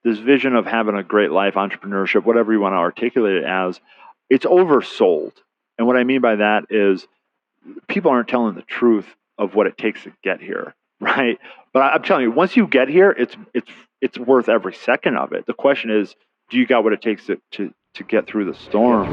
this vision of having a great life, entrepreneurship, whatever you want to articulate it as, it's oversold. And what I mean by that is people aren't telling the truth of what it takes to get here, right? But I'm telling you, once you get here, it's worth every second of it. The question is, do you got what it takes to get through the storm?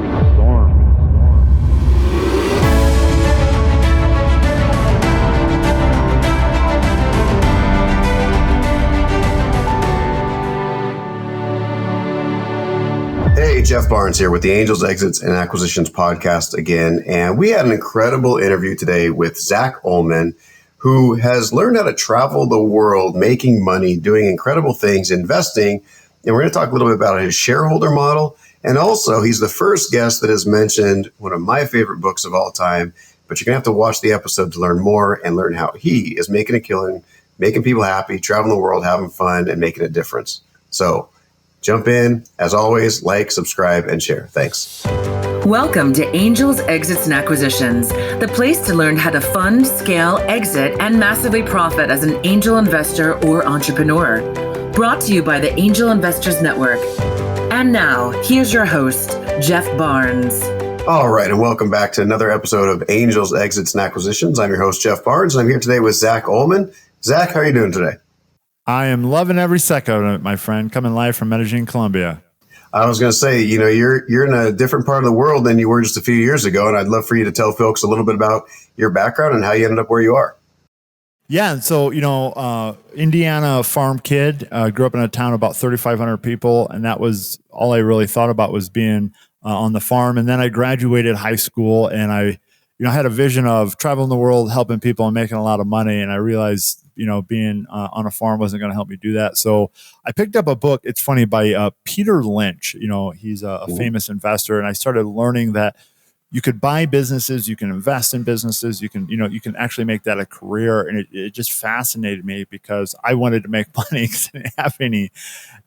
Hey, Jeff Barnes here with the Angels, Exits, and Acquisitions podcast again. And we had an incredible interview today with Zach Oehlman, who has learned how to travel the world, making money, doing incredible things, investing. And we're going to talk a little bit about his shareholder model. And also, he's the first guest that has mentioned one of my favorite books of all time. But you're going to have to watch the episode to learn more and learn how he is making a killing, making people happy, traveling the world, having fun, and making a difference. So jump in. As always, like, subscribe, and share. Thanks. Welcome to Angels, Exits, and Acquisitions, the place to learn how to fund, scale, exit, and massively profit as an angel investor or entrepreneur. Brought to you by the Angel Investors Network. And now, here's your host, Jeff Barnes. All right, and welcome back to another episode of Angels, Exits, and Acquisitions. I'm your host, Jeff Barnes, and I'm here today with Zach Oehlman. Zach, how are you doing today? I am loving every second of it, my friend. Coming live from Medellin, Colombia. I was going to say, you're in a different part of the world than you were just a few years ago, and I'd love for you to tell folks a little bit about your background and how you ended up where you are. Yeah, and so, Indiana farm kid, grew up in a town of about 3,500 people, and that was all I really thought about was being on the farm. And then I graduated high school, and I had a vision of traveling the world, helping people, and making a lot of money, and I realized being on a farm wasn't going to help me do that. So I picked up a book. It's funny, by Peter Lynch. He's a famous investor. And I started learning that you could buy businesses, you can invest in businesses, you can actually make that a career. And it just fascinated me because I wanted to make money because I didn't have any.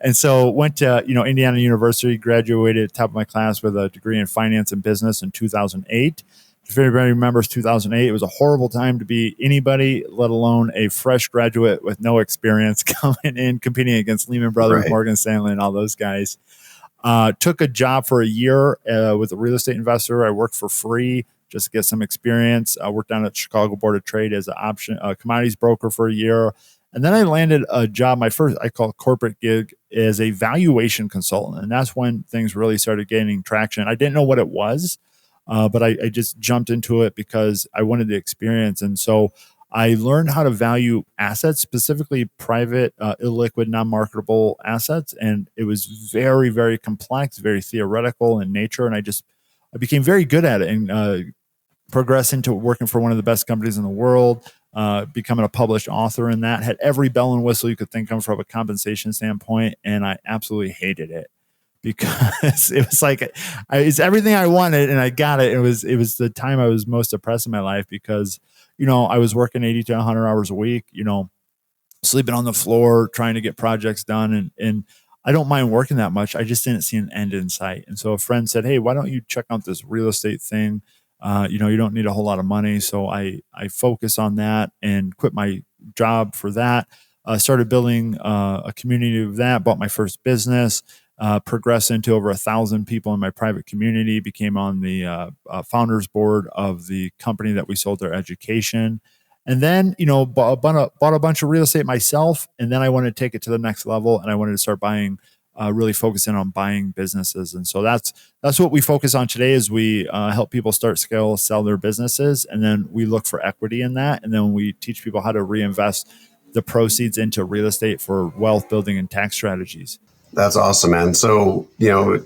And so went to, Indiana University, graduated top of my class with a degree in finance and business in 2008. If anybody remembers 2008, it was a horrible time to be anybody, let alone a fresh graduate with no experience coming in, competing against Lehman Brothers, right, Morgan Stanley, and all those guys. Took a job for a year with a real estate investor. I worked for free just to get some experience. I worked down at Chicago Board of Trade as a commodities broker for a year. And then I landed a job, my first, I call it corporate gig, as a valuation consultant. And that's when things really started gaining traction. I didn't know what it was. But I just jumped into it because I wanted the experience. And so I learned how to value assets, specifically private, illiquid, non-marketable assets. And it was very, very complex, very theoretical in nature. And I became very good at it and progressed into working for one of the best companies in the world, becoming a published author in that. Had every bell and whistle you could think of from a compensation standpoint. And I absolutely hated it, because it was like it's everything I wanted and I got it. It was the time I was most depressed in my life because, I was working 80 to 100 hours a week, sleeping on the floor, trying to get projects done. And I don't mind working that much. I just didn't see an end in sight. And so a friend said, hey, why don't you check out this real estate thing? You don't need a whole lot of money. So I focused on that and quit my job for that. Started building a community of that, bought my first business. Progressed into over 1,000 people in my private community, became on the founders board of the company that we sold their education. And then, bought a bunch of real estate myself. And then I wanted to take it to the next level. And I wanted to start really focusing on buying businesses. And so that's what we focus on today is we help people start, scale, sell their businesses. And then we look for equity in that. And then we teach people how to reinvest the proceeds into real estate for wealth building and tax strategies. That's awesome, man. So,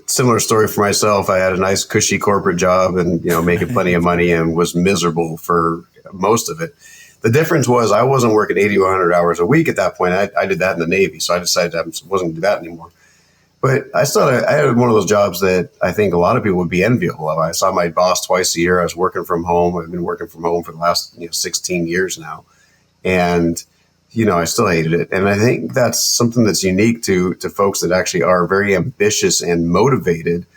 similar story for myself. I had a nice cushy corporate job and, making plenty of money and was miserable for most of it. The difference was I wasn't working 80 to 100 hours a week at that point. I did that in the Navy. So I decided I wasn't going to do that anymore. But I had one of those jobs that I think a lot of people would be enviable of. I saw my boss twice a year. I was working from home. I've been working from home for the last 16 years now. And I still hated it. And I think that's something that's unique to folks that actually are very ambitious and motivated.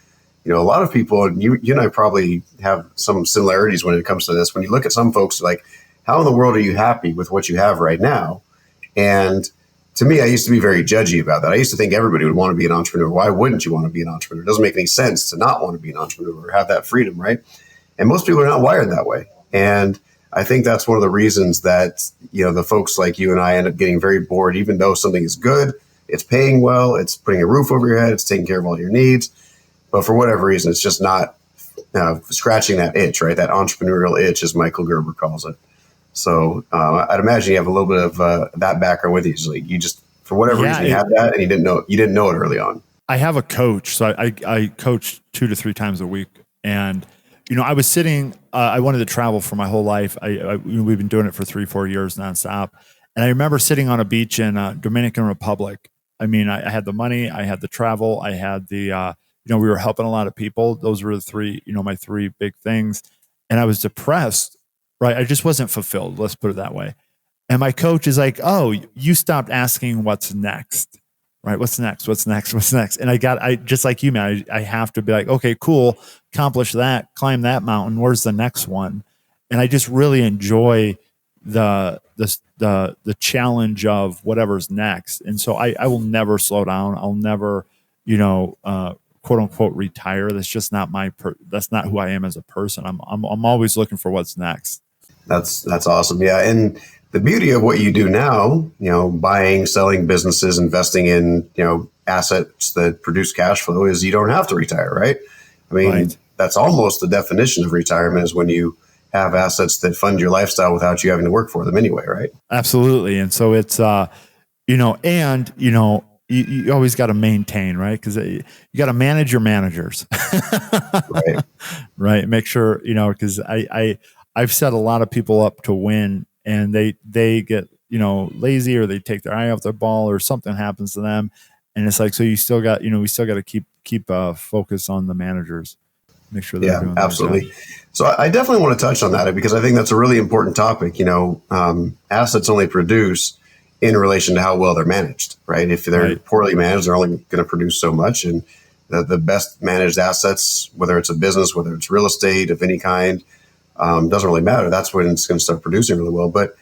A lot of people, and you and I probably have some similarities when it comes to this. When you look at some folks, like, how in the world are you happy with what you have right now? And to me, I used to be very judgy about that. I used to think everybody would want to be an entrepreneur. Why wouldn't you want to be an entrepreneur? It doesn't make any sense to not want to be an entrepreneur or have that freedom, right? And most people are not wired that way. And I think that's one of the reasons that, the folks like you and I end up getting very bored, even though something is good, it's paying well, it's putting a roof over your head, it's taking care of all your needs. But for whatever reason, it's just not scratching that itch, right? That entrepreneurial itch, as Michael Gerber calls it. So I'd imagine you have a little bit of that background with you. So you just, for whatever reason, you had that, and you didn't know it early on. I have a coach, so I coach 2 to 3 times a week, and I was sitting. I wanted to travel for my whole life. We've been doing it for 3-4 years nonstop, and I remember sitting on a beach in Dominican Republic. I mean, I had the money, I had the travel, I had the we were helping a lot of people. Those were the three, my 3 big things, and I was depressed. Right. I just wasn't fulfilled. Let's put it that way. And my coach is like, oh, you stopped asking what's next. Right. What's next? What's next? What's next? And I just like you, man, I have to be like, okay, cool. Accomplish that, climb that mountain. Where's the next one? And I just really enjoy the challenge of whatever's next. And so I will never slow down. I'll never, quote unquote retire. That's just not that's not who I am as a person. I'm always looking for what's next. That's awesome. Yeah. And the beauty of what you do now, buying, selling businesses, investing in, assets that produce cash flow, is you don't have to retire, right? I mean, right. That's almost the definition of retirement, is when you have assets that fund your lifestyle without you having to work for them anyway, right? Absolutely. And so it's, you always got to maintain, right? Because you got to manage your managers, right? Right. Make sure, because I've set a lot of people up to win, and they get, lazy, or they take their eye off the ball, or something happens to them. And it's like, so you still got, we still got to keep focus on the managers, make sure they're doing absolutely. So I definitely want to touch on that, because I think that's a really important topic. Assets only produce in relation to how well they're managed, right? If they're poorly managed, they're only going to produce so much. And the best managed assets, whether it's a business, whether it's real estate of any kind, doesn't really matter. That's when it's going to start producing really well. But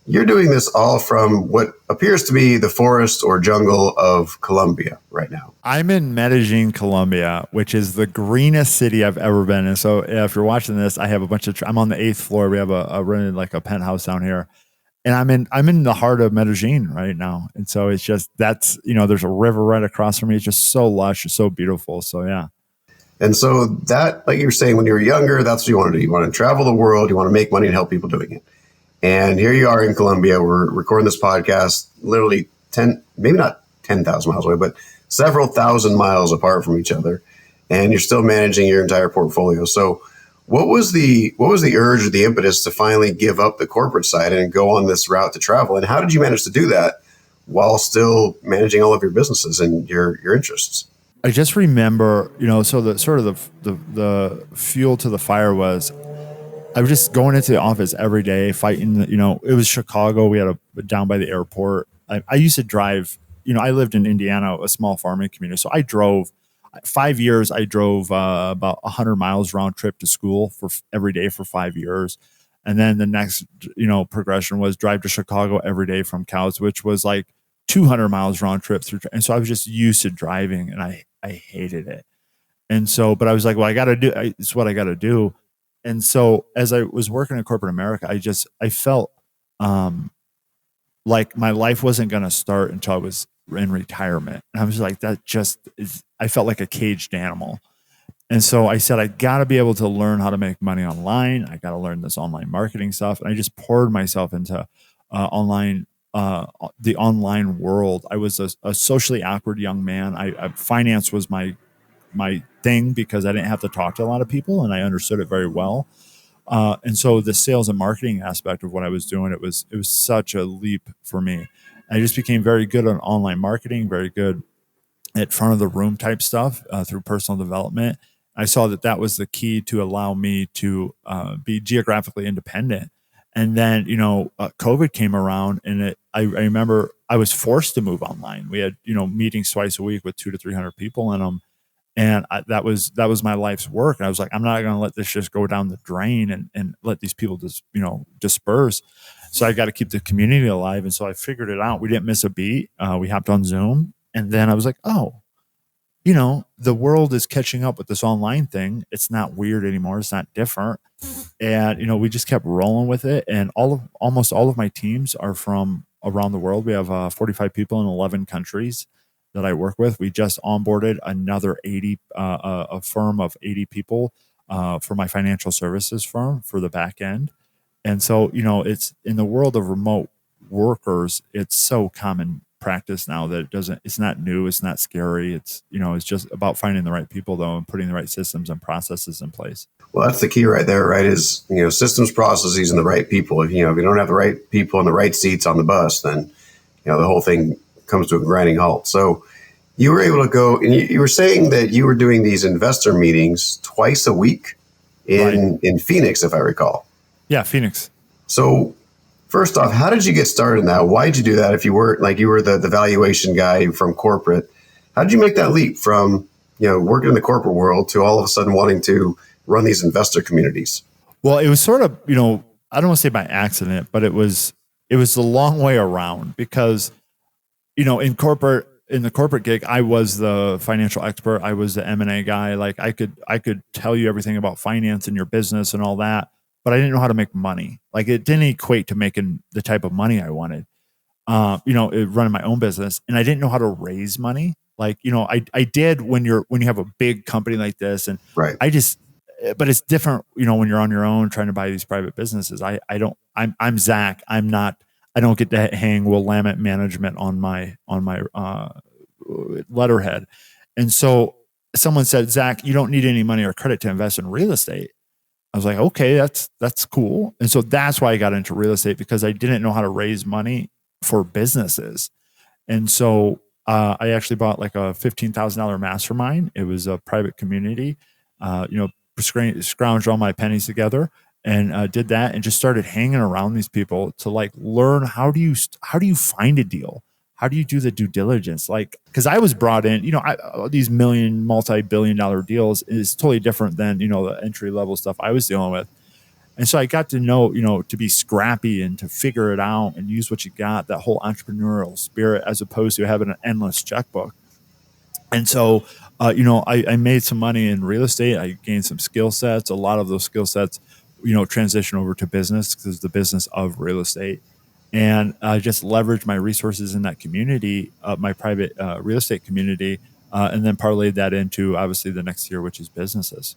you're doing this all from what appears to be the forest or jungle of Colombia right now. I'm in Medellin, Colombia, which is the greenest city I've ever been in. So if you're watching this, I have a bunch of, I'm on the 8th floor. We have a rented like a penthouse down here. And I'm in the heart of Medellin right now. And so it's just, that's, there's a river right across from me. It's just so lush, it's so beautiful. So, yeah. And so that, like you were saying, when you were younger, that's what you want to do. You want to travel the world. You want to make money and help people doing it. And here you are in Colombia. We're recording this podcast literally maybe not 10,000 miles away, but several thousand miles apart from each other. And you're still managing your entire portfolio. So what was the urge or the impetus to finally give up the corporate side and go on this route to travel? And how did you manage to do that while still managing all of your businesses and your interests? I just remember, so the sort of the fuel to the fire was, I was just going into the office every day fighting. It was Chicago. We had down by the airport. I used to drive. I lived in Indiana, a small farming community. So I drove 5 years. I drove about 100 miles round trip to school for every day for 5 years, and then the next progression was drive to Chicago every day from Cowes, which was like 200 miles round trip through. And so I was just used to driving, and I hated it. And so, but I was like, well, it's what I got to do. And so as I was working in corporate America, I felt like my life wasn't going to start until I was in retirement. And I was like, I felt like a caged animal. And so I said, I got to be able to learn how to make money online. I got to learn this online marketing stuff. And I just poured myself into the online world. I was a socially awkward young man. Finance was my thing, because I didn't have to talk to a lot of people, and I understood it very well. And so the sales and marketing aspect of what I was doing, it was such a leap for me. I just became very good at online marketing, very good at front of the room type stuff through personal development. I saw that was the key to allow me to be geographically independent. And then, COVID came around, and I remember I was forced to move online. We had, meetings twice a week with 200 to 300 people in them. And that was my life's work. And I was like, I'm not going to let this just go down the drain and let these people just, disperse. So I got to keep the community alive. And so I figured it out. We didn't miss a beat. We hopped on Zoom, and then I was like, oh, the world is catching up with this online thing. It's not weird anymore. It's not different. And, we just kept rolling with it. And almost all of my teams are from around the world. We have 45 people in 11 countries that I work with. We just onboarded another 80, a firm of 80 people for my financial services firm for the back end. And so, it's in the world of remote workers, it's so common practice now that it's not new, it's not scary. It's just about finding the right people though, and putting the right systems and processes in place. Well, that's the key right there, right? Is, systems, processes, and the right people. If you don't have the right people in the right seats on the bus, then, the whole thing comes to a grinding halt. So you were able to go, and you were saying that you were doing these investor meetings twice a week in Phoenix, if I recall. Yeah, Phoenix. So first off, how did you get started in that? Why did you do that? If you were the valuation guy from corporate, how did you make that leap from, working in the corporate world to all of a sudden wanting to run these investor communities? Well, it was sort of, I don't want to say by accident, but it was the long way around because, in the corporate gig, I was the financial expert. I was the M&A guy. Like I could tell you everything about finance and your business and all that, but I didn't know how to make money. Like it didn't equate to making the type of money I wanted, running my own business. And I didn't know how to raise money. Like, I did when you have a big company like this, and right. But it's different, when you're on your own trying to buy these private businesses. I'm Zach. I don't get to hang Willamette management on my letterhead. And so someone said, Zach, you don't need any money or credit to invest in real estate. I was like, okay, that's cool. And so that's why I got into real estate, because I didn't know how to raise money for businesses. And so I actually bought like a $15,000 mastermind. It was a private community, scrounged all my pennies together and did that, and just started hanging around these people to like learn how do you find a deal? How do you do the due diligence? Like, because I was brought in, these multi-billion-dollar deals is totally different than, the entry-level stuff I was dealing with. And so I got to know, to be scrappy and to figure it out and use what you got, that whole entrepreneurial spirit, as opposed to having an endless checkbook. And so, I made some money in real estate. I gained some skill sets. A lot of those skill sets, transition over to business, because the business of real estate. And I just leveraged my resources in that community, my private real estate community, and then parlayed that into obviously the next year, which is businesses.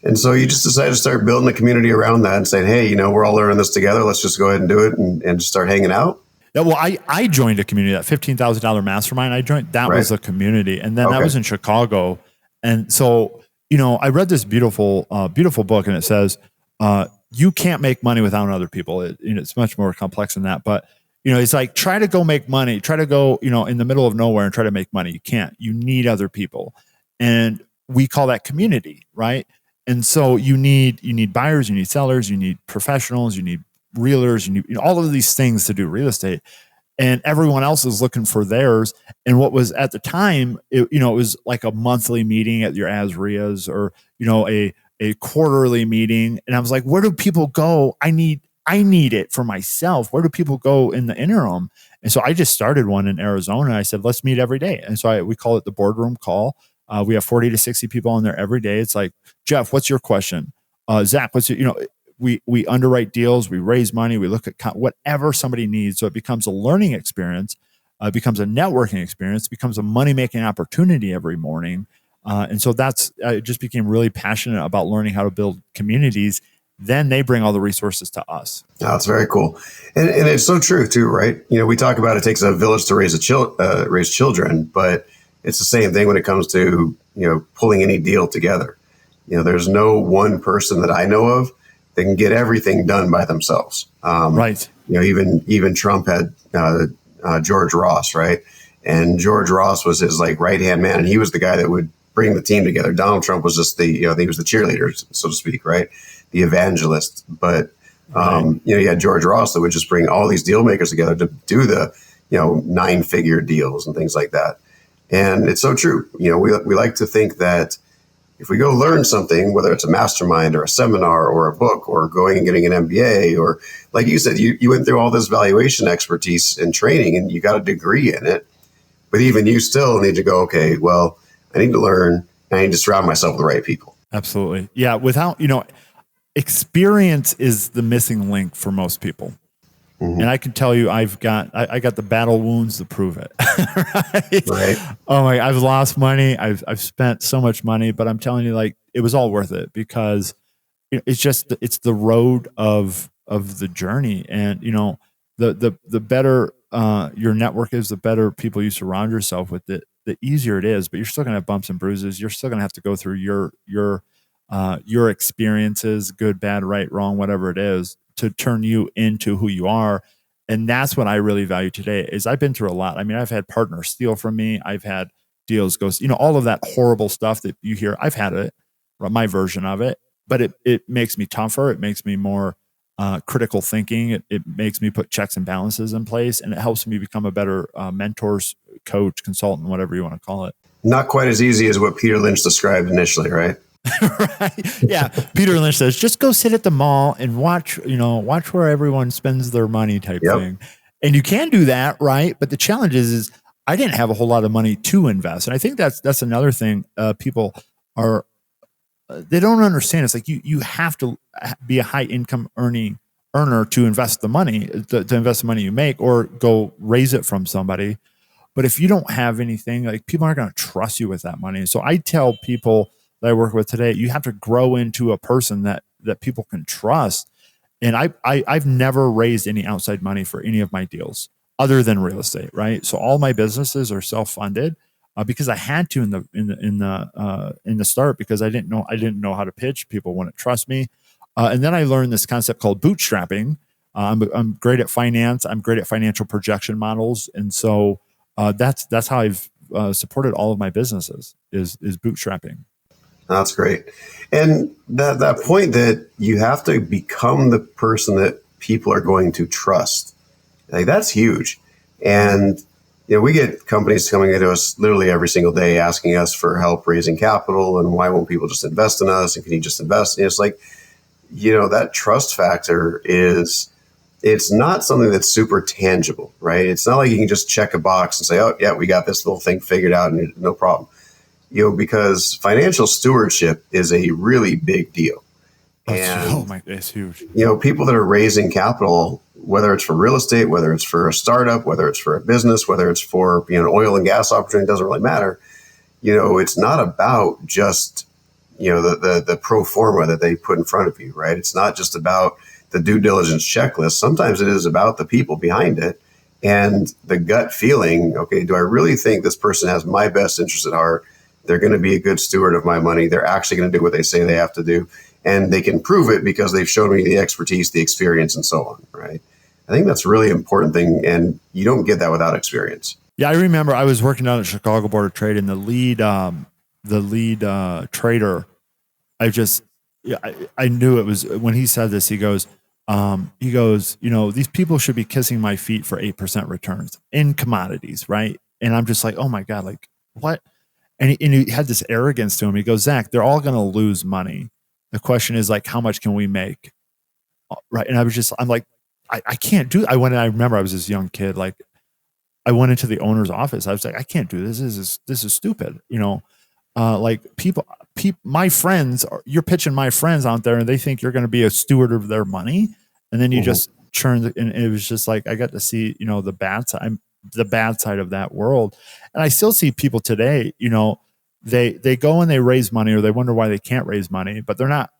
And so you just decided to start building a community around that and saying, hey, we're all learning this together. Let's just go ahead and do it and just start hanging out. Yeah, well, I joined a community, that $15,000 mastermind. I joined, that was a community. And then that was in Chicago. And so, I read this beautiful book, and it says, you can't make money without other people. It's much more complex than that. But, it's like, try to go make money, try to go, in the middle of nowhere and try to make money. You can't. You need other people. And we call that community, right? And so you need buyers, you need sellers, you need professionals, you need realtors, you need all of these things to do real estate. And everyone else is looking for theirs. And what was at the time, it was like a monthly meeting at your ASRIAs, or, a quarterly meeting. And I was like, where do people go? I need it for myself. Where do people go in the interim? And so I just started one in Arizona. I said, let's meet every day. And so we call it the boardroom call. We have 40 to 60 people in there every day. It's like, Jeff, what's your question? Zach, what's your, we underwrite deals, we raise money, we look at whatever somebody needs. So it becomes a learning experience, becomes a networking experience, becomes a money-making opportunity every morning. And so I just became really passionate about learning how to build communities. Then they bring all the resources to us. Oh, that's very cool. And it's so true too, right? We talk about it takes a village to raise children, but it's the same thing when it comes to, pulling any deal together. There's no one person that I know of that can get everything done by themselves. Right. Even Trump had George Ross, right? And George Ross was his like right-hand man, and he was the guy that would bring the team together. Donald Trump was just he was the cheerleader, so to speak, right? The evangelist. But, you had George Ross that would just bring all these deal makers together to do the, 9-figure deals and things like that. And it's so true. We like to think that, If we go learn something, whether it's a mastermind or a seminar or a book or going and getting an MBA, or like you said, you went through all this valuation expertise and training and you got a degree in it. But even you still need to go, okay, well, I need to learn and I need to surround myself with the right people. Absolutely. Yeah. Without, experience is the missing link for most people. Mm-hmm. And I can tell you, I got the battle wounds to prove it. Right? Oh my, I've lost money. I've spent so much money, but I'm telling you, like, it was all worth it because it's the road of the journey. And, the better your network is, the better people you surround yourself with, the easier it is, but you're still going to have bumps and bruises. You're still going to have to go through your experiences, good, bad, right, wrong, whatever it is, to turn you into who you are. And that's what I really value today is I've been through a lot. I mean, I've had partners steal from me. I've had deals go, all of that horrible stuff that you hear. I've had it, my version of it, but it makes me tougher. It makes me more critical thinking. It makes me put checks and balances in place, and it helps me become a better mentor, coach, consultant, whatever you want to call it. Not quite as easy as what Peter Lynch described initially, right? Right. Yeah. Peter Lynch says, just go sit at the mall and watch where everyone spends their money type thing. And you can do that. Right. But the challenge is I didn't have a whole lot of money to invest. And I think that's another thing people they don't understand. It's like you have to be a high income earner to invest the money, to invest the money you make, or go raise it from somebody. But if you don't have anything, like, people aren't going to trust you with that money. So I tell people that I work with today, you have to grow into a person that people can trust. And I've never raised any outside money for any of my deals other than real estate, right? So all my businesses are self-funded because I had to in the start, because I didn't know how to pitch. People wouldn't trust me. And then I learned this concept called bootstrapping. I'm great at finance. I'm great at financial projection models. And so that's how I've supported all of my businesses is bootstrapping. That's great. And that point that you have to become the person that people are going to trust, like, that's huge. And, we get companies coming into us literally every single day asking us for help raising capital, and why won't people just invest in us? And can you just invest? And it's like, that trust factor it's not something that's super tangible, right? It's not like you can just check a box and say, oh yeah, we got this little thing figured out and no problem. Because financial stewardship is a really big deal. And it's huge. People that are raising capital, whether it's for real estate, whether it's for a startup, whether it's for a business, whether it's for an oil and gas opportunity, doesn't really matter. It's not about just the pro forma that they put in front of you, right? It's not just about the due diligence checklist. Sometimes it is about the people behind it and the gut feeling. Okay, do I really think this person has my best interest at heart? They're going to be a good steward of my money. They're actually going to do what they say they have to do. And they can prove it because they've shown me the expertise, the experience, and so on, right? I think that's a really important thing. And you don't get that without experience. Yeah, I remember I was working down at Chicago Board of Trade, and the lead trader, I knew it was when he said this. He goes, these people should be kissing my feet for 8% returns in commodities, right? And I'm just like, oh my God, like, what? And he had this arrogance to him. He goes, Zach, they're all going to lose money. The question is, like, how much can we make? Right. And I'm like, I can't do. I remember I was this young kid. Like, I went into the owner's office. I was like, I can't do this. This is stupid. Like, my friends, you're pitching my friends out there and they think you're going to be a steward of their money. And then you just churn. And it was just like, I got to see, the bad side of that world. And I still see people today, they go and they raise money, or they wonder why they can't raise money, but they're not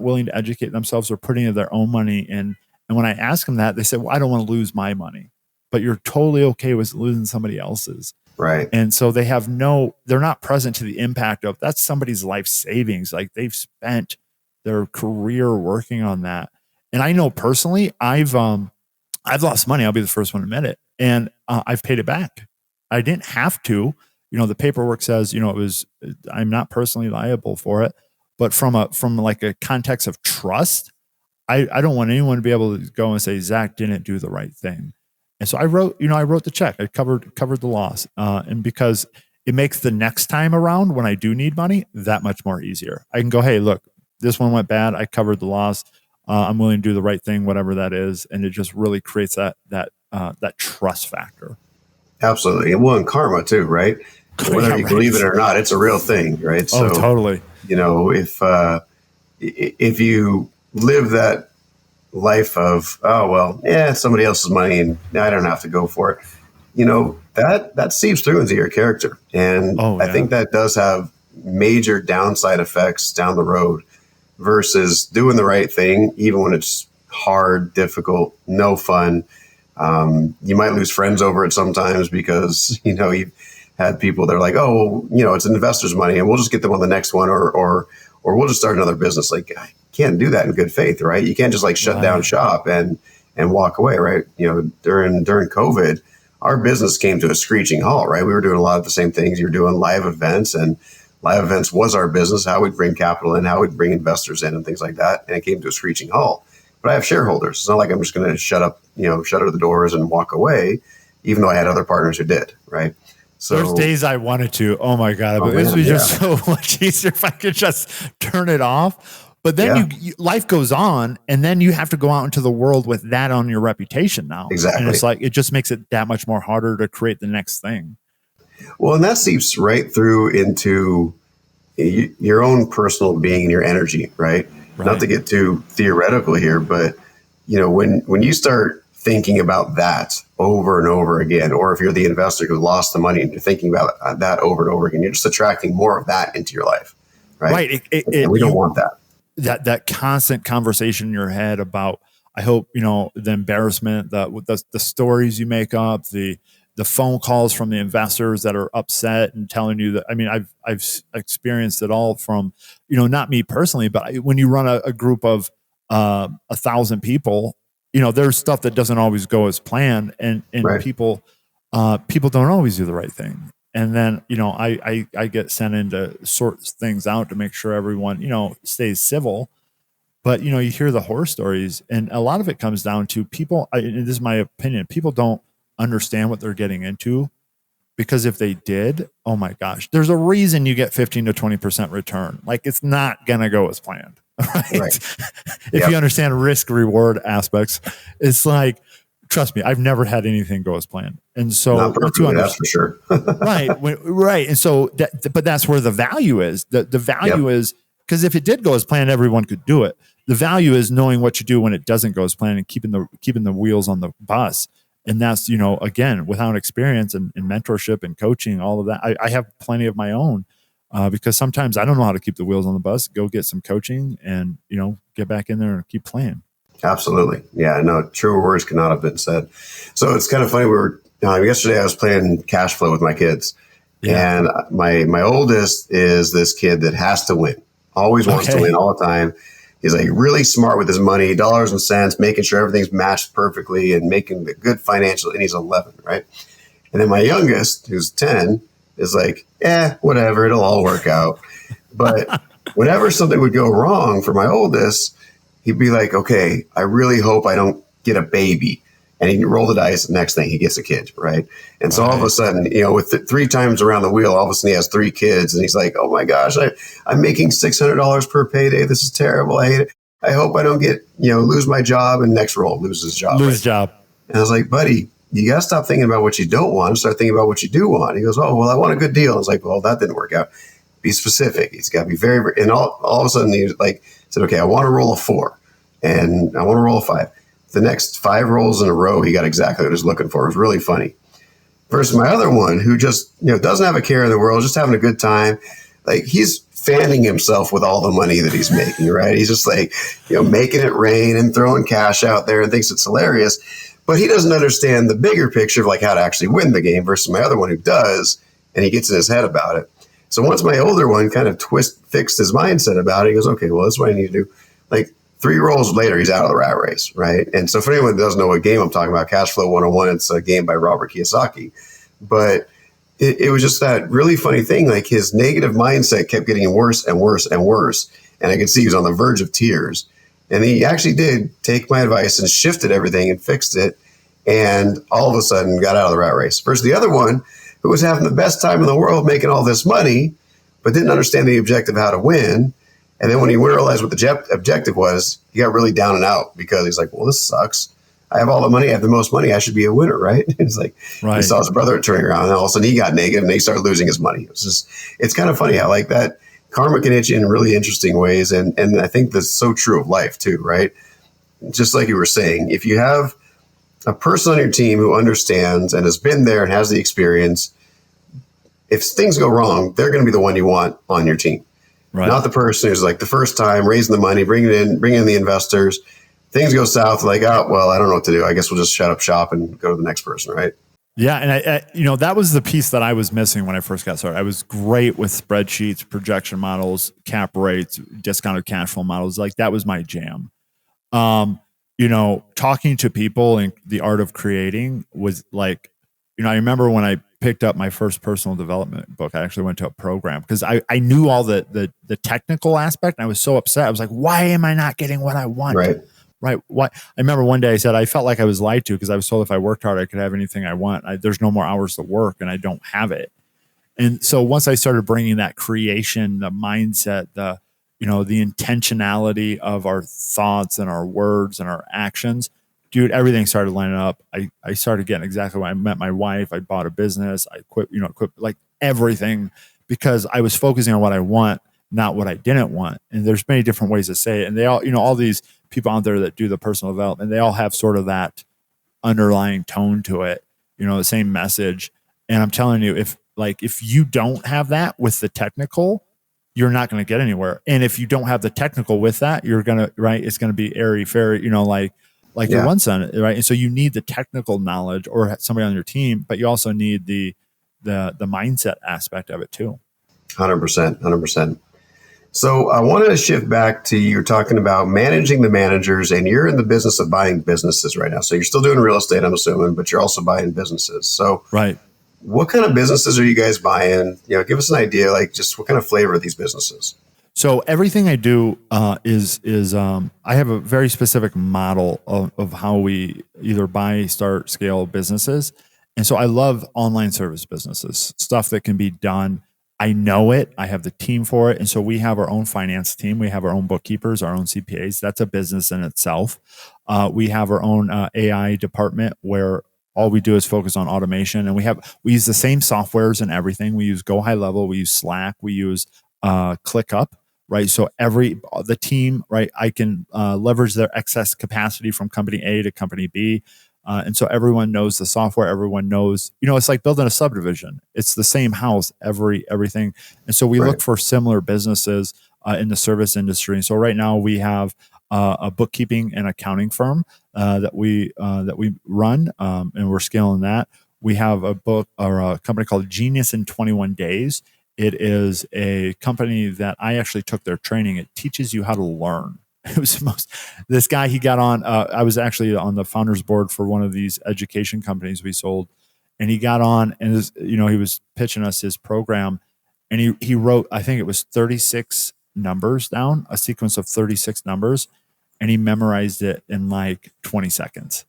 willing to educate themselves or putting their own money in. And when I ask them that, they say, well, I don't want to lose my money, but you're totally okay with losing somebody else's. Right. And so they're not present to the impact of that's somebody's life savings. Like, they've spent their career working on that. And I know personally, I've lost money. I'll be the first one to admit it. And I've paid it back. I didn't have to, the paperwork says, I'm not personally liable for it, but from like a context of trust, I don't want anyone to be able to go and say, Zach didn't do the right thing. And so I wrote the check. I covered the loss. And because it makes the next time around when I do need money that much more easier. I can go, hey, look, this one went bad. I covered the loss. I'm willing to do the right thing, whatever that is. And it just really creates that trust factor. Absolutely. And well, in karma too, right? Whether you believe it or not, it's a real thing, right? Oh, so, totally. If you live that life of, oh, well, yeah, it's somebody else's money and I don't have to go for it, that seeps through into your character. And I think that does have major downside effects down the road versus doing the right thing, even when it's hard, difficult, no fun. You might lose friends over it sometimes because, you've had people that are like, oh, well, it's an investor's money and we'll just get them on the next one or we'll just start another business. Like, I can't do that in good faith, right? You can't just like shut down shop and walk away, right? During COVID, our business came to a screeching halt, right? We were doing a lot of the same things. You're doing live events, and live events was our business, how we'd bring capital in, how we'd bring investors in and things like that. And it came to a screeching halt. But I have shareholders. It's not like I'm just going to shut the doors and walk away, even though I had other partners who did, right? So there's days I wanted to, oh my God, but this was just so much easier if I could just turn it off. But then life goes on, and then you have to go out into the world with that on your reputation now. Exactly. And it's like, it just makes it that much more harder to create the next thing. Well, and that seeps right through into your own personal being and your energy, right? Not to get too theoretical here, but when you start thinking about that over and over again, or if you're the investor who lost the money and you're thinking about that over and over again, you're just attracting more of that into your life, right? And we don't want that. That constant conversation in your head about, I hope, the embarrassment, the stories you make up, the phone calls from the investors that are upset and telling you that, I mean, I've experienced it all from, not me personally, but when you run a group of 1,000 people, there's stuff that doesn't always go as planned, and people don't always do the right thing. And then, I get sent in to sort things out to make sure everyone, stays civil. But, you hear the horror stories, and a lot of it comes down to people, and this is my opinion, people don't understand what they're getting into, because if they did, oh my gosh, there's a reason you get 15 to 20% return. Like, it's not going to go as planned, right? If you understand risk reward aspects, it's like, trust me, I've never had anything go as planned. And so not perfectly, that's for sure. right. And so but that's where the value is. The value is, because if it did go as planned, everyone could do it. The value is knowing what you do when it doesn't go as planned and keeping the wheels on the bus. And that's, again, without experience and mentorship and coaching, all of that, I have plenty of my own, because sometimes I don't know how to keep the wheels on the bus. Go get some coaching and, get back in there and keep playing. Absolutely. Yeah, no, truer words could not have been said. So it's kind of funny. We were yesterday I was playing cash flow with my kids, and my oldest is this kid that has to win, always wants to win all the time. He's like really smart with his money, dollars and cents, making sure everything's matched perfectly and making the good financial. And he's 11, right? And then my youngest, who's 10, is like, whatever, it'll all work out. But whenever something would go wrong for my oldest, he'd be like, okay, I really hope I don't get a baby. And he'd roll the dice. Next thing, he gets a kid, right? And so all of a sudden, with 3 times around the wheel, all of a sudden he has 3 kids. And he's like, oh my gosh, I'm making $600 per payday. This is terrible. I hate it. I hope I don't get, lose my job. And next roll, lose his job. Job. And I was like, buddy, you got to stop thinking about what you don't want and start thinking about what you do want. He goes, oh, well, I want a good deal. I was like, well, that didn't work out. Be specific. He's got to be very, very, and all of a sudden he was like, said, okay, I want to roll a 4 and I want to roll a 5. The next 5 rolls in a row, he got exactly what he was looking for. It was really funny. Versus my other one, who just doesn't have a care in the world, just having a good time. Like, he's fanning himself with all the money that he's making, right? He's just like, making it rain and throwing cash out there and thinks it's hilarious. But he doesn't understand the bigger picture of like how to actually win the game versus my other one who does, and he gets in his head about it. So once my older one kind of fixed his mindset about it, he goes, okay, well, that's what I need to do. Like, 3 rolls later, he's out of the rat race, right? And so for anyone that doesn't know what game I'm talking about, Cash Flow 101, it's a game by Robert Kiyosaki. But it was just that really funny thing. Like, his negative mindset kept getting worse and worse and worse. And I could see he was on the verge of tears. And he actually did take my advice and shifted everything and fixed it. And all of a sudden got out of the rat race. Versus the other one who was having the best time in the world making all this money, but didn't understand the objective, how to win. And then when he realized what the objective was, he got really down and out because he's like, well, this sucks. I have all the money. I have the most money. I should be a winner, right? It's like, he saw his brother turning around, and all of a sudden he got negative and he started losing his money. It's kind of funny how like that karma can hit you in really interesting ways. And I think that's so true of life too, right? Just like you were saying, if you have a person on your team who understands and has been there and has the experience, if things go wrong, they're going to be the one you want on your team. Right. Not the person who's like the first time raising the money, bringing in the investors. Things go south, like, oh, well, I don't know what to do. I guess we'll just shut up shop and go to the next person, right? Yeah, and I that was the piece that I was missing when I first got started. I was great with spreadsheets, projection models, cap rates, discounted cash flow models. Like that was my jam. Talking to people and the art of creating was like, I remember when I picked up my first personal development book, I actually went to a program because I knew all the technical aspect and I was so upset. I was like, why am I not getting what I want? Right. What I remember one day I said, I felt like I was lied to because I was told if I worked hard, I could have anything I want. There's no more hours to work and I don't have it. And so once I started bringing that creation, the mindset, the intentionality of our thoughts and our words and our actions, dude, everything started lining up. I started getting exactly what I met my wife. I bought a business. I quit like everything because I was focusing on what I want, not what I didn't want. And there's many different ways to say it. And they all, all these people out there that do the personal development, they all have sort of that underlying tone to it, the same message. And I'm telling you, if you don't have that with the technical, you're not going to get anywhere. And if you don't have the technical with that, you're going to, right. It's going to be airy fairy, like your one son, right? And so you need the technical knowledge or somebody on your team, but you also need the mindset aspect of it too. 100%. So I wanted to shift back to you're talking about managing the managers, and you're in the business of buying businesses right now. So you're still doing real estate, I'm assuming, but you're also buying businesses. So right. What kind of businesses are you guys buying? Give us an idea, like just what kind of flavor are these businesses? So everything I do is I have a very specific model of how we either buy, start, scale businesses. And so I love online service businesses, stuff that can be done. I know it. I have the team for it. And so we have our own finance team. We have our own bookkeepers, our own CPAs. That's a business in itself. We have our own AI department where all we do is focus on automation. And we use the same softwares and everything. We use Go High Level. We use Slack. We use ClickUp. Right. So the team, right, I can leverage their excess capacity from company A to company B. And so everyone knows the software. Everyone knows, it's like building a subdivision. It's the same house, everything. And so we look for similar businesses in the service industry. And so right now we have a bookkeeping and accounting firm that we run, and we're scaling that. We have a company called Genius in 21 Days. It is a company that I actually took their training. It teaches you how to learn. It was this guy, he got on, I was actually on the founders board for one of these education companies we sold. And he got on and, he was pitching us his program. And he wrote, I think it was 36 numbers down, a sequence of 36 numbers. And he memorized it in like 20 seconds.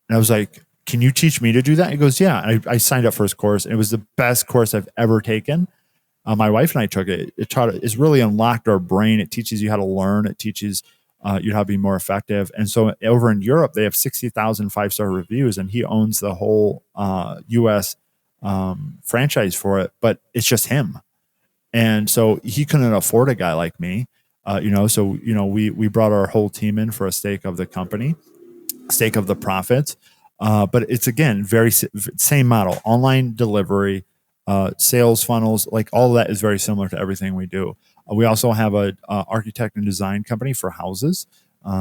And I was like, can you teach me to do that? He goes, yeah. I signed up for his course. And it was the best course I've ever taken. My wife and I took it. It's really unlocked our brain. It teaches you how to learn. It teaches you how to be more effective. And so over in Europe, they have 60,000 5-star reviews, and he owns the whole U.S. Franchise for it. But it's just him, and so he couldn't afford a guy like me. So we brought our whole team in for a stake of the company, stake of the profits. But it's again very same model: online delivery. Sales funnels, like all of that is very similar to everything we do. We also have a architect and design company for houses.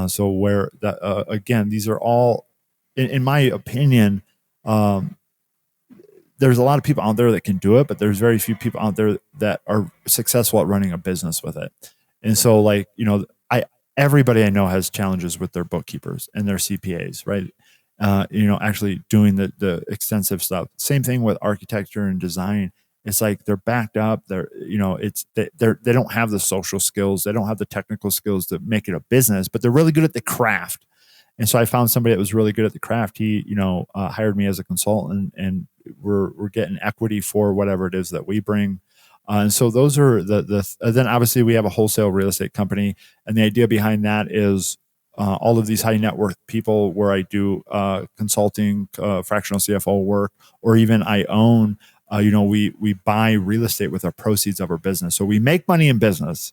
So where again, these are all, in my opinion, there's a lot of people out there that can do it, but there's very few people out there that are successful at running a business with it. And so everybody I know has challenges with their bookkeepers and their CPAs, right? Actually doing the extensive stuff. Same thing with architecture and design. It's like they're backed up. They don't have the social skills. They don't have the technical skills to make it a business, but they're really good at the craft. And so I found somebody that was really good at the craft. He, hired me as a consultant, and we're getting equity for whatever it is that we bring. And so those are then obviously we have a wholesale real estate company. And the idea behind that is all of these high net worth people where I do consulting, fractional CFO work, or even I own, we buy real estate with our proceeds of our business. So we make money in business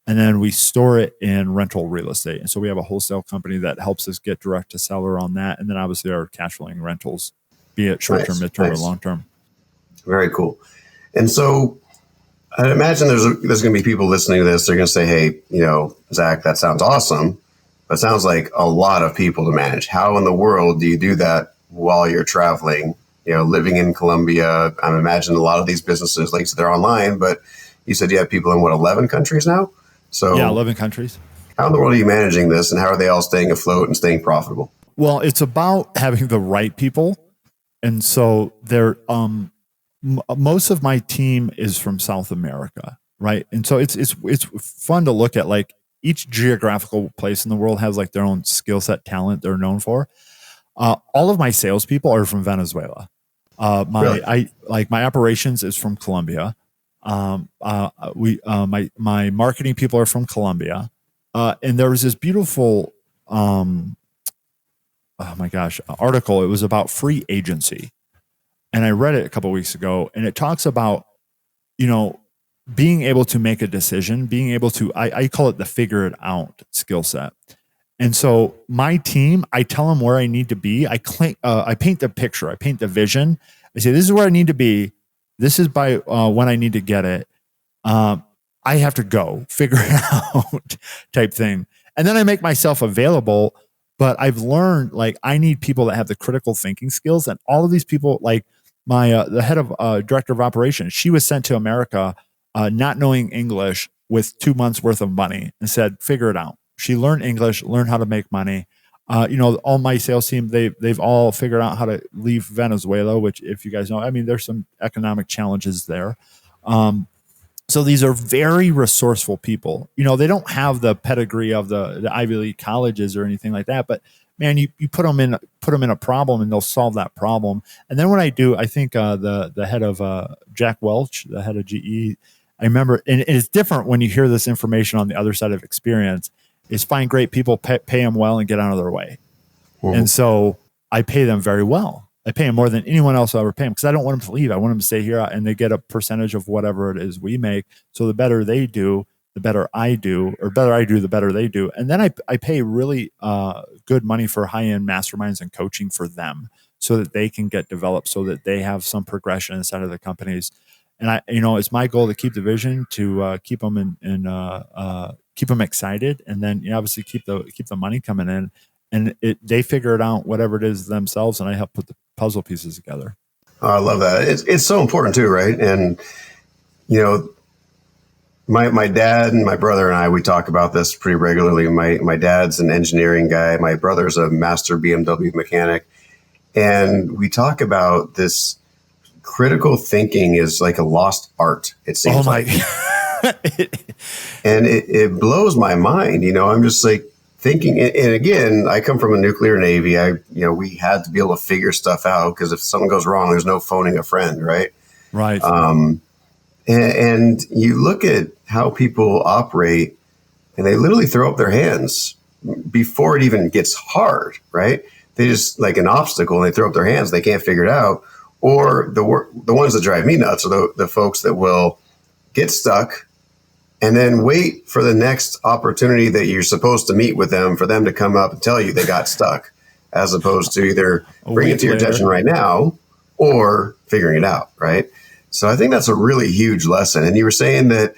and then we store it in rental real estate. And so we have a wholesale company that helps us get direct to seller on that. And then obviously our cash flowing rentals, be it short term, mid-term, or long term. Very cool. And so I imagine there's going to be people listening to this. They're going to say, hey, Zach, that sounds awesome. But it sounds like a lot of people to manage. How in the world do you do that while you're traveling, living in Colombia? I'm imagining a lot of these businesses, like they're online, but you said you have people in 11 countries now? So yeah, 11 countries. How in the world are you managing this, and how are they all staying afloat and staying profitable? Well, it's about having the right people. And so they're, most of my team is from South America, right? And so it's fun to look at, like, each geographical place in the world has like their own skill set, talent they're known for. All of my salespeople are from Venezuela. My operations is from Colombia. My marketing people are from Colombia. And there was this beautiful, article. It was about free agency. And I read it a couple of weeks ago, and it talks about, being able to make a decision, being able to, I call it the figure it out skill set. And so my team, I tell them where I need to be. I paint the picture. I paint the vision. I say, this is where I need to be. This is by when I need to get it. I have to go figure it out type thing. And then I make myself available. But I've learned, like, I need people that have the critical thinking skills. And all of these people, like the head of director of operations, she was sent to America not knowing English with 2 months worth of money and said, figure it out. She learned English, learned how to make money. All my sales team, they've all figured out how to leave Venezuela, which, if you guys know, there's some economic challenges there. So these are very resourceful people. They don't have the pedigree of the Ivy League colleges or anything like that, but man, you put them in a problem and they'll solve that problem. And then what I do, I think the head of Jack Welch, the head of GE, I remember, and it's different when you hear this information on the other side of experience, is find great people, pay them well, and get out of their way. Mm-hmm. And so I pay them very well. I pay them more than anyone else will ever pay them, because I don't want them to leave. I want them to stay here, and they get a percentage of whatever it is we make. So the better they do, the better I do, or better I do, the better they do. And then I pay really good money for high-end masterminds and coaching for them, so that they can get developed, so that they have some progression inside of the companies. And it's my goal to keep the vision, to keep them keep them excited, and then obviously keep the money coming in. And they figure it out, whatever it is themselves, and I help put the puzzle pieces together. Oh, I love that. It's so important too, right? And my dad and my brother and I, we talk about this pretty regularly. My dad's an engineering guy. My brother's a master BMW mechanic, and we talk about this. Critical thinking is like a lost art, it seems like. And it blows my mind. I'm just like thinking, and again, I come from a nuclear Navy. We had to be able to figure stuff out, because if something goes wrong, there's no phoning a friend, right? Right. And you look at how people operate, and they literally throw up their hands before it even gets hard, right? They just, like an obstacle, and they throw up their hands. They can't figure it out. Or the ones that drive me nuts are the folks that will get stuck and then wait for the next opportunity that you're supposed to meet with them, for them to come up and tell you they got stuck, as opposed to either bring it to your attention right now or figuring it out, right? So I think that's a really huge lesson. And you were saying that,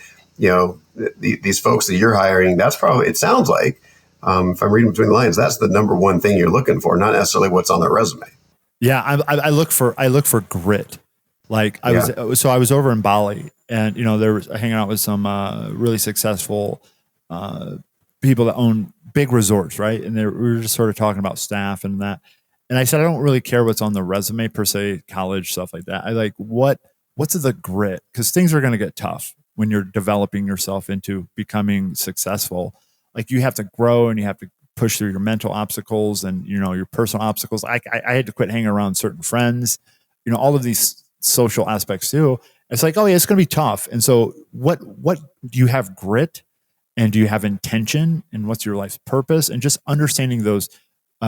these folks that you're hiring, that's probably, it sounds like, if I'm reading between the lines, that's the number one thing you're looking for, not necessarily what's on their resume. Yeah, I look for grit. Like I was over in Bali, and there was hanging out with some really successful people that own big resorts, right? And we were just sort of talking about staff and that. And I said, I don't really care what's on the resume per se, college stuff like that. I like what's the grit, because things are going to get tough when you're developing yourself into becoming successful. Like, you have to grow and you have to push through your mental obstacles and, your personal obstacles. I had to quit hanging around certain friends, all of these social aspects too. It's like, oh yeah, it's going to be tough. And so what do you have grit, and do you have intention, and what's your life's purpose, and just understanding those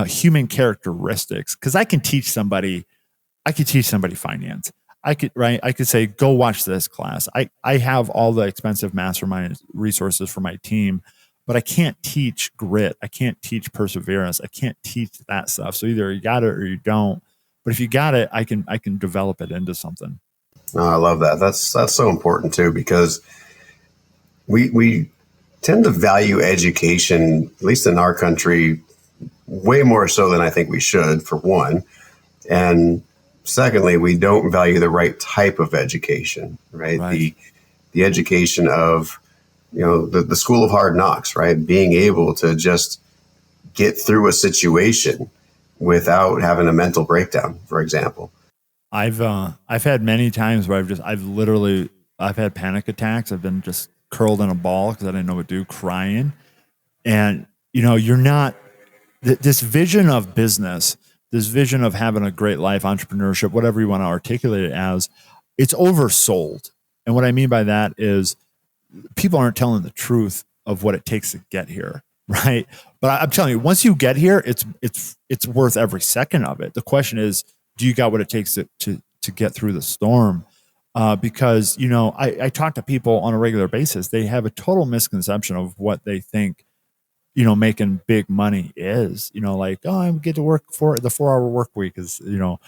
human characteristics. Cause I could teach somebody finance. I could say, go watch this class. I have all the expensive mastermind resources for my team, but I can't teach grit. I can't teach perseverance. I can't teach that stuff. So either you got it or you don't. But if you got it, I can develop it into something. Oh, I love that. That's so important too, because we tend to value education, at least in our country, way more so than I think we should, for one. And secondly, we don't value the right type of education, right? The education of, the school of hard knocks, right? Being able to just get through a situation without having a mental breakdown, for example. I've had many times where I've had panic attacks. I've been just curled in a ball because I didn't know what to do, crying. And, you're not, this vision of business, this vision of having a great life, entrepreneurship, whatever you want to articulate it as, it's oversold. And what I mean by that is people aren't telling the truth of what it takes to get here, right? But I'm telling you, once you get here, it's worth every second of it. The question is, do you got what it takes to get through the storm? Because, I talk to people on a regular basis. They have a total misconception of what they think, making big money is, like, oh, I get to work for the 4-hour work week is, and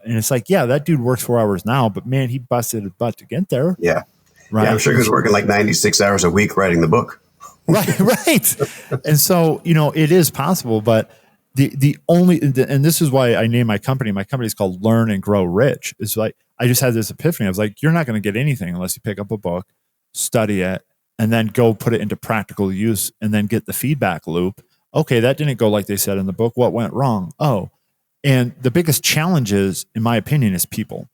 it's like, yeah, that dude works 4 hours now, but man, he busted his butt to get there. Yeah. Right. Yeah, I'm sure he was working like 96 hours a week writing the book. Right. And so, it is possible, but and this is why I named my company is called Learn and Grow Rich. It's like, I just had this epiphany. I was like, you're not going to get anything unless you pick up a book, study it, and then go put it into practical use and then get the feedback loop. Okay, that didn't go like they said in the book. What went wrong? Oh, and the biggest challenges, in my opinion, is people,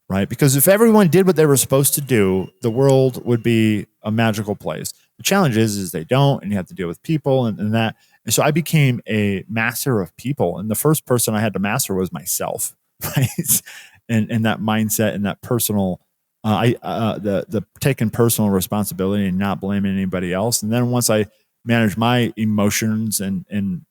right? Because if everyone did what they were supposed to do, the world would be a magical place. The challenge is they don't, and you have to deal with people and that. And so I became a master of people. And the first person I had to master was myself, right? And that mindset and that personal, the taking personal responsibility and not blaming anybody else. And then once I managed my emotions and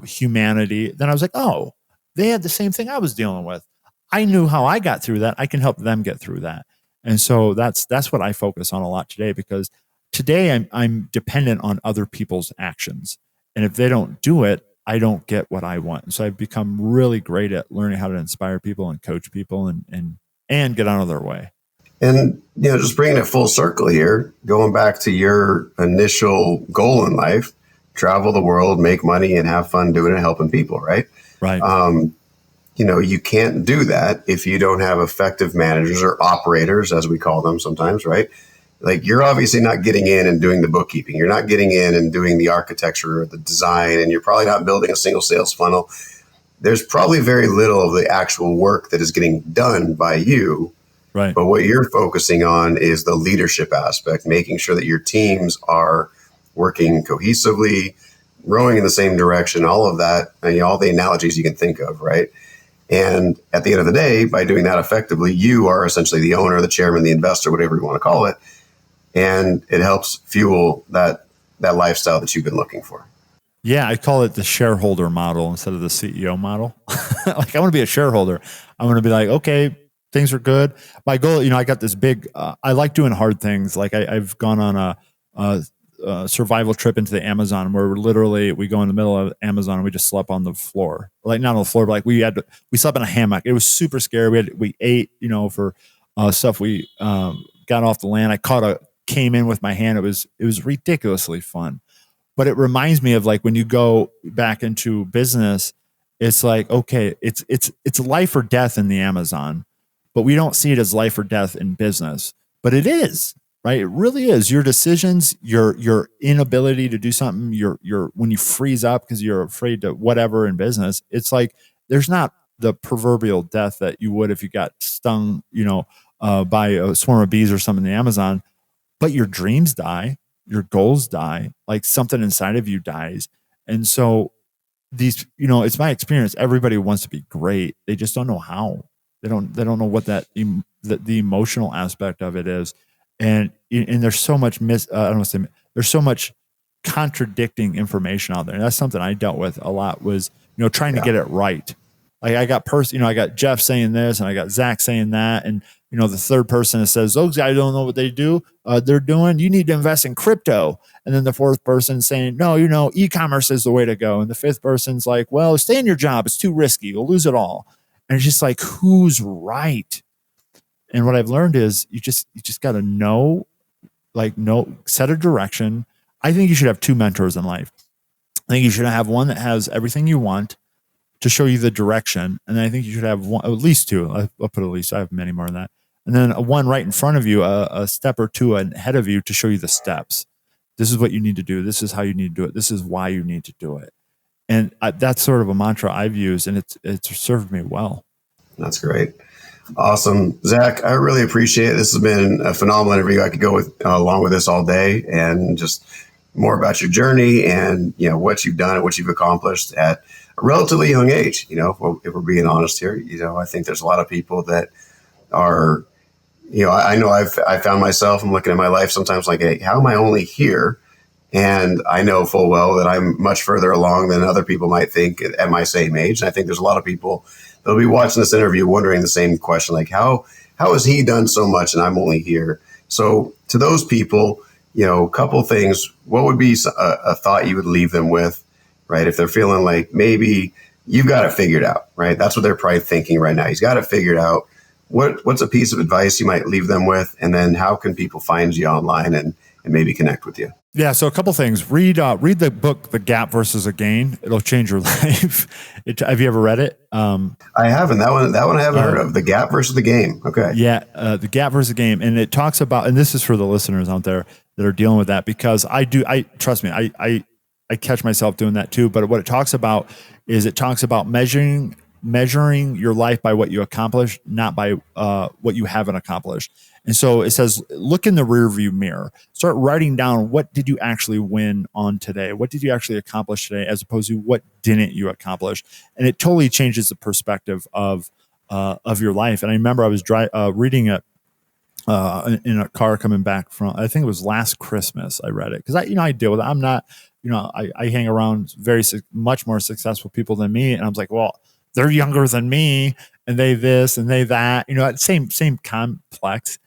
humanity, then I was like, oh, they had the same thing I was dealing with. I knew how I got through that. I can help them get through that. And so that's what I focus on a lot today, because today I'm dependent on other people's actions. And if they don't do it, I don't get what I want. And so I've become really great at learning how to inspire people and coach people and get out of their way. And, just bringing it full circle here, going back to your initial goal in life, travel the world, make money, and have fun doing it, helping people, right? Right. You can't do that if you don't have effective managers or operators, as we call them sometimes, right? Like, you're obviously not getting in and doing the bookkeeping. You're not getting in and doing the architecture or the design, and you're probably not building a single sales funnel. There's probably very little of the actual work that is getting done by you. Right. But what you're focusing on is the leadership aspect, making sure that your teams are working cohesively, rowing in the same direction, all of that, and all the analogies you can think of, right? And at the end of the day, by doing that effectively, you are essentially the owner, the chairman, the investor, whatever you want to call it. And it helps fuel that lifestyle that you've been looking for. Yeah, I call it the shareholder model instead of the CEO model. Like, I want to be a shareholder. I want to be like, okay, things are good. My goal, I got this big, I like doing hard things. Like I've gone on a survival trip into the Amazon where we go in the middle of Amazon and we just slept on the floor. Like, not on the floor, but like we slept in a hammock. It was super scary. We ate, for stuff we got off the land. Came in with my hand. It was ridiculously fun. But it reminds me of, like, when you go back into business, it's like, okay, it's life or death in the Amazon, but we don't see it as life or death in business. But it is, right? It really is. Your decisions, your inability to do something, your when you freeze up because you're afraid to whatever in business, it's like there's not the proverbial death that you would if you got stung, by a swarm of bees or something in the Amazon. But your dreams die, your goals die, like something inside of you dies. And so these, it's my experience. Everybody wants to be great. They just don't know how. They don't know what the emotional aspect of it is. And there's so much I don't want to say, there's so much contradicting information out there. And that's something I dealt with a lot, was, trying to get it right. Like I got I got Jeff saying this and I got Zach saying that. And, the third person that says, those guys don't know what they're doing. You need to invest in crypto. And then the fourth person saying, no, e-commerce is the way to go. And the fifth person's like, well, stay in your job. It's too risky. You'll lose it all. And it's just like, who's right? And what I've learned is you just got to know, set a direction. I think you should have two mentors in life. I think you should have one that has everything you want to show you the direction. And then I think you should have one, at least two. I'll put at least, I have many more than that. And then one right in front of you, a step or two ahead of you to show you the steps. This is what you need to do. This is how you need to do it. This is why you need to do it. And that's sort of a mantra I've used, and it's served me well. That's great. Awesome. Zach, I really appreciate it. This has been a phenomenal interview. I could go along with this all day, and just more about your journey and, what you've done and what you've accomplished at a relatively young age. If we're being honest here, I think there's a lot of people that are, I know I found myself, I'm looking at my life sometimes like, hey, how am I only here? And I know full well that I'm much further along than other people might think at my same age. And I think there's a lot of people that'll be watching this interview wondering the same question, like, how has he done so much and I'm only here? So to those people, a couple things, what would be a thought you would leave them with, right? If they're feeling like maybe you've got it figured out, right? That's what they're probably thinking right now. He's got it figured out. What's a piece of advice you might leave them with? And then how can people find you online and maybe connect with you? Yeah. So a couple things. Read the book, The Gap versus a Gain. It'll change your life. Have you ever read it? I haven't. That one I haven't heard of. The Gap versus the Game. Okay. Yeah. The Gap versus the Game. And it talks about, and this is for the listeners out there that are dealing with that, because trust me, I catch myself doing that too. But what it talks about is measuring your life by what you accomplish, not by what you haven't accomplished. And so it says, look in the rearview mirror, start writing down, what did you actually win on today? What did you actually accomplish today, as opposed to what didn't you accomplish? And it totally changes the perspective of your life. And I remember I was reading it in a car coming back from, I think it was last Christmas. I read it because I deal with it. I'm not, I hang around much more successful people than me. And I was like, well, they're younger than me and they this and they that, same complex.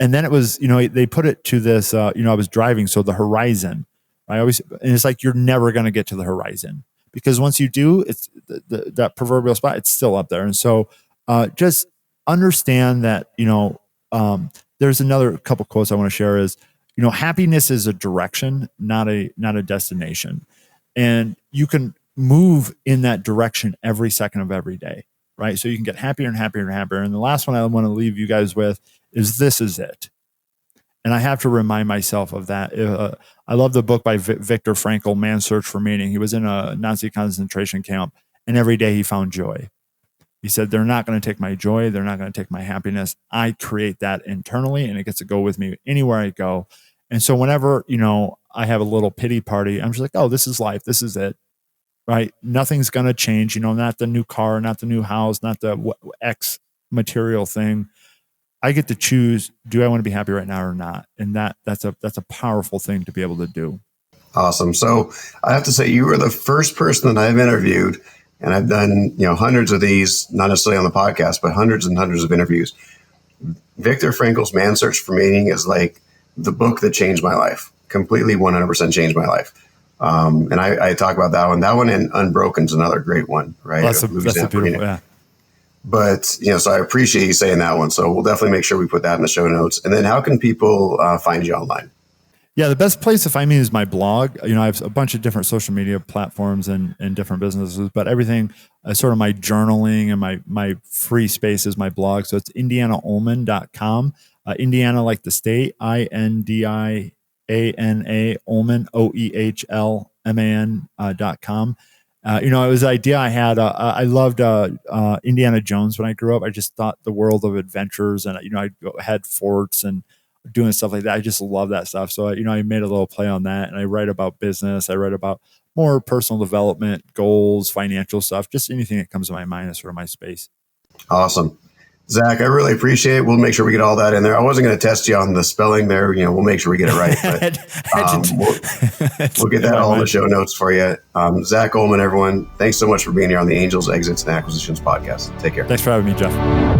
And then it was, they put it to this, I was driving. So the horizon, and it's like, you're never going to get to the horizon, because once you do, it's that proverbial spot, it's still up there. And so just understand that, there's another couple quotes I want to share is, happiness is a direction, not a destination. And you can move in that direction every second of every day, right? So you can get happier and happier and happier. And the last one I want to leave you guys with is, this is it. And I have to remind myself of that. I love the book by Viktor Frankl, Man's Search for Meaning. He was in a Nazi concentration camp, and every day he found joy. He said, they're not going to take my joy. They're not going to take my happiness. I create that internally, and it gets to go with me anywhere I go. And so whenever, I have a little pity party, I'm just like, oh, this is life. This is it. Right? Nothing's going to change, not the new car, not the new house, not the X material thing. I get to choose, do I want to be happy right now or not? And that's a powerful thing to be able to do. Awesome. So I have to say, you were the first person that I've interviewed, and I've done, hundreds of these, not necessarily on the podcast, but hundreds and hundreds of interviews. Viktor Frankl's Man's Search for Meaning is like the book that changed my life, completely 100% changed my life. And I talk about that one. That one and Unbroken is another great one, right? That's a beautiful, yeah. But, so I appreciate you saying that one. So we'll definitely make sure we put that in the show notes. And then how can people find you online? Yeah, the best place to find me is my blog. I have a bunch of different social media platforms and different businesses, but everything, sort of my journaling and my free space is my blog. So it's indianaoehlman.com. Indiana, like the state, INDIANA, Oehlman, OEHLMAN.com. It was an idea I had. I loved Indiana Jones when I grew up. I just thought the world of adventures, and I'd go head forts and doing stuff like that. I just love that stuff. So, I made a little play on that, and I write about business. I write about more personal development, goals, financial stuff, just anything that comes to my mind is sort of my space. Awesome. Zach, I really appreciate it. We'll make sure we get all that in there. I wasn't going to test you on the spelling there. We'll make sure we get it right. But we'll get that all in the show notes for you. Zach Oehlman, everyone, thanks so much for being here on the Angels, Exits, and Acquisitions podcast. Take care. Thanks for having me, Jeff.